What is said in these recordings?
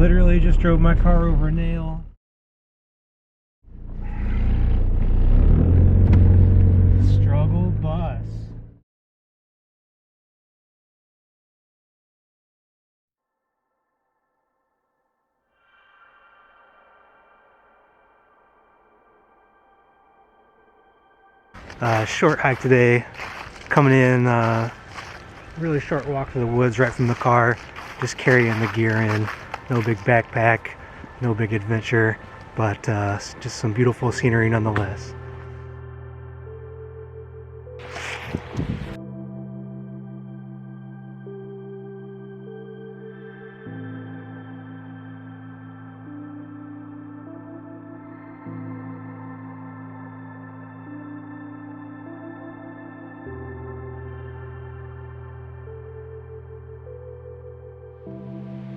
literally just drove my car over a nail. Struggle bus. Short hike today. Coming in, really short walk to the woods right from the car. Just carrying the gear in. No big backpack, no big adventure, but just some beautiful scenery nonetheless.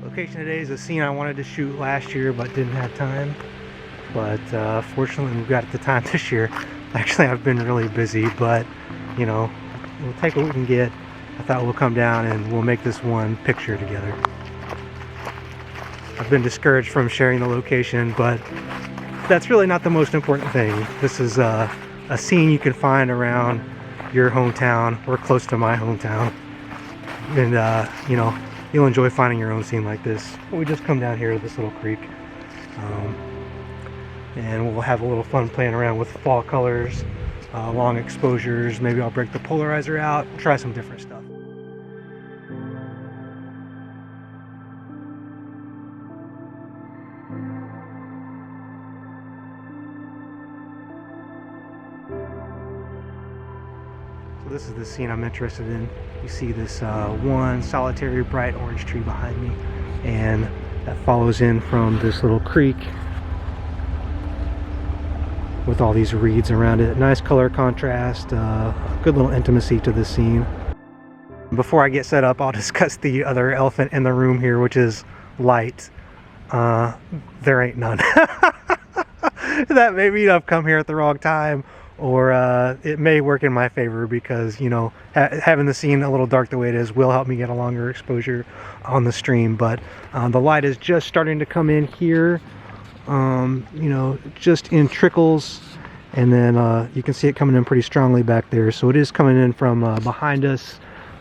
Location today is a scene I wanted to shoot last year but didn't have time. But fortunately we've got the time this year. Actually, I've been really busy, but you know, we'll take what we can get. I thought we'll come down and we'll make this one picture together. I've been discouraged from sharing the location, but that's really not the most important thing. This is a scene you can find around your hometown or close to my hometown. And you know, you'll enjoy finding your own scene like this. We just come down here to this little creek, and we'll have a little fun playing around with fall colors, long exposures. Maybe I'll break the polarizer out, try some different stuff. So this is the scene I'm interested in. You see this one solitary bright orange tree behind me, and that follows in from this little creek with all these reeds around it. Nice color contrast, good little intimacy to the scene. Before I get set up, I'll discuss the other elephant in the room here, which is light. There ain't none. That may mean I've come here at the wrong time, or it may work in my favor because, you know, having the scene a little dark the way it is will help me get a longer exposure on the stream. But the light is just starting to come in here, you know, just in trickles, and then you can see it coming in pretty strongly back there. So it is coming in from behind us.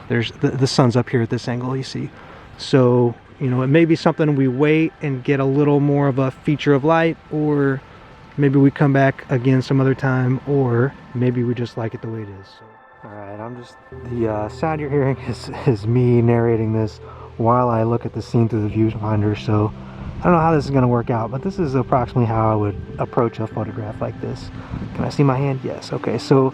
There's the sun's up here at this angle, you see. So, you know, it may be something we wait and get a little more of a feature of light, or maybe we come back again some other time, or maybe we just like it the way it is. So. Alright, the sound you're hearing is me narrating this while I look at the scene through the viewfinder. So I don't know how this is going to work out, but this is approximately how I would approach a photograph like this. Can I see my hand? Yes. Okay, so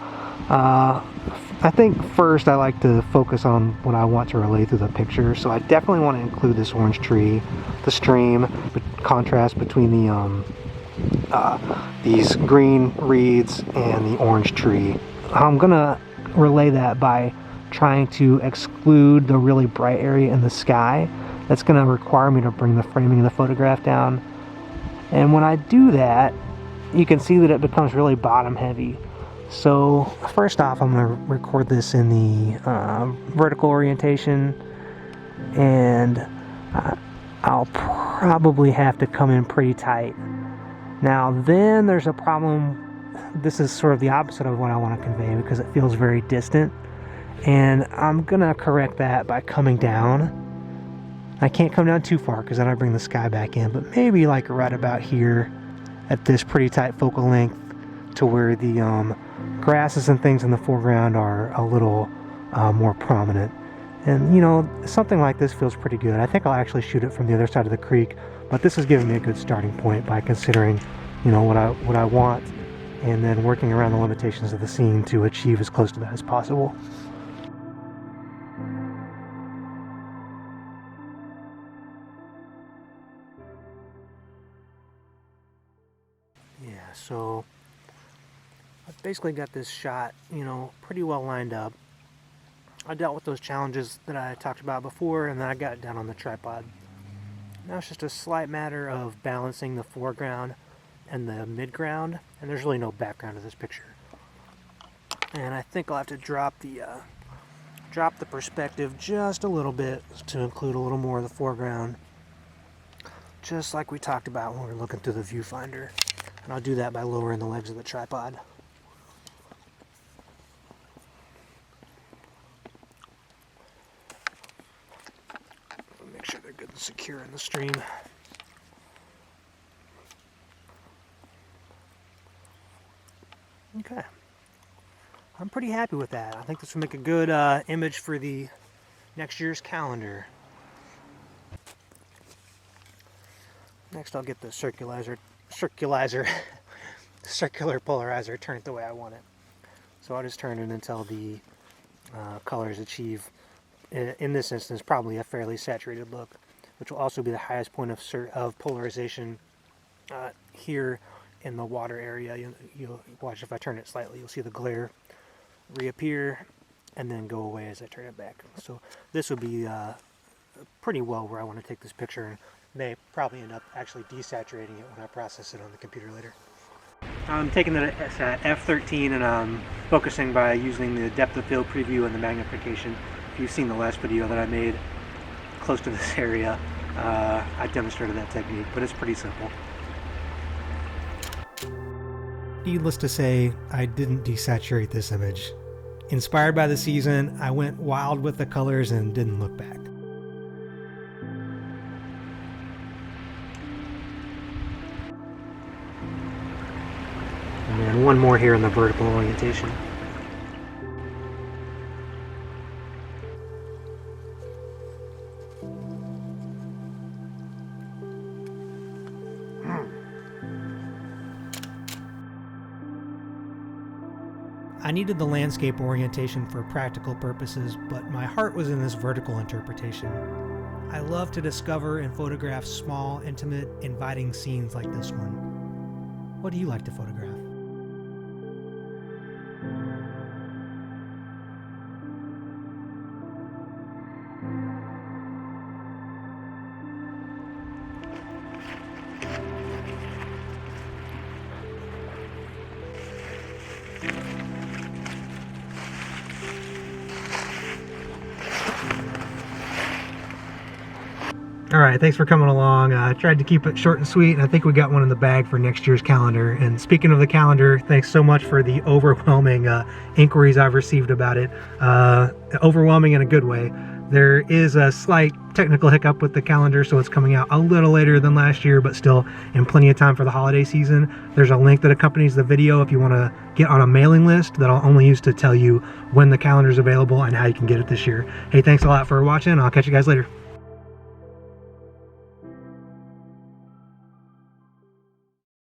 I think first I like to focus on what I want to relay through the picture. So I definitely want to include this orange tree, the stream, the contrast between these green reeds and the orange tree. I'm gonna relay that by trying to exclude the really bright area in the sky. That's gonna require me to bring the framing of the photograph down. And when I do that, you can see that it becomes really bottom heavy. So first off, I'm gonna record this in the vertical orientation, and I'll probably have to come in pretty tight. Now then there's a problem. This is sort of the opposite of what I want to convey because it feels very distant, and I'm gonna correct that by coming down. I can't come down too far because then I bring the sky back in, but maybe like right about here at this pretty tight focal length to where the grasses and things in the foreground are a little more prominent. And you know, something like this feels pretty good. I think I'll actually shoot it from the other side of the creek, but this is giving me a good starting point by considering, you know, what I want, and then working around the limitations of the scene to achieve as close to that as possible. Yeah, so I've basically got this shot, you know, pretty well lined up. I dealt with those challenges that I talked about before, and then I got it down on the tripod. Now it's just a slight matter of balancing the foreground and the midground, and there's really no background to this picture. And I think I'll have to drop the perspective just a little bit to include a little more of the foreground. just like we talked about when we were looking through the viewfinder. And I'll do that by lowering the legs of the tripod. Make sure they're good and secure in the stream. Okay. I'm pretty happy with that. I think this will make a good image for the next year's calendar. Next I'll get the circular polarizer turned the way I want it. So I'll just turn it until the colors achieve, in this instance, probably a fairly saturated look, which will also be the highest point of polarization here in the water area. You'll watch, if I turn it slightly, you'll see the glare reappear and then go away as I turn it back. So this will be pretty well where I want to take this picture, and may probably end up actually desaturating it when I process it on the computer later. I'm taking it at f13 and I'm focusing by using the depth of field preview and the magnification. If you've seen the last video that I made close to this area, I demonstrated that technique, but it's pretty simple. Needless to say, I didn't desaturate this image. Inspired by the season, I went wild with the colors and didn't look back. And then one more here in the vertical orientation. I needed the landscape orientation for practical purposes, but my heart was in this vertical interpretation. I love to discover and photograph small, intimate, inviting scenes like this one. What do you like to photograph? Alright, thanks for coming along. I tried to keep it short and sweet, and I think we got one in the bag for next year's calendar. And speaking of the calendar, thanks so much for the overwhelming inquiries I've received about it. Overwhelming in a good way. There is a slight technical hiccup with the calendar, so it's coming out a little later than last year, but still in plenty of time for the holiday season. There's a link that accompanies the video if you want to get on a mailing list that I'll only use to tell you when the calendar is available and how you can get it this year. Hey, thanks a lot for watching. I'll catch you guys later.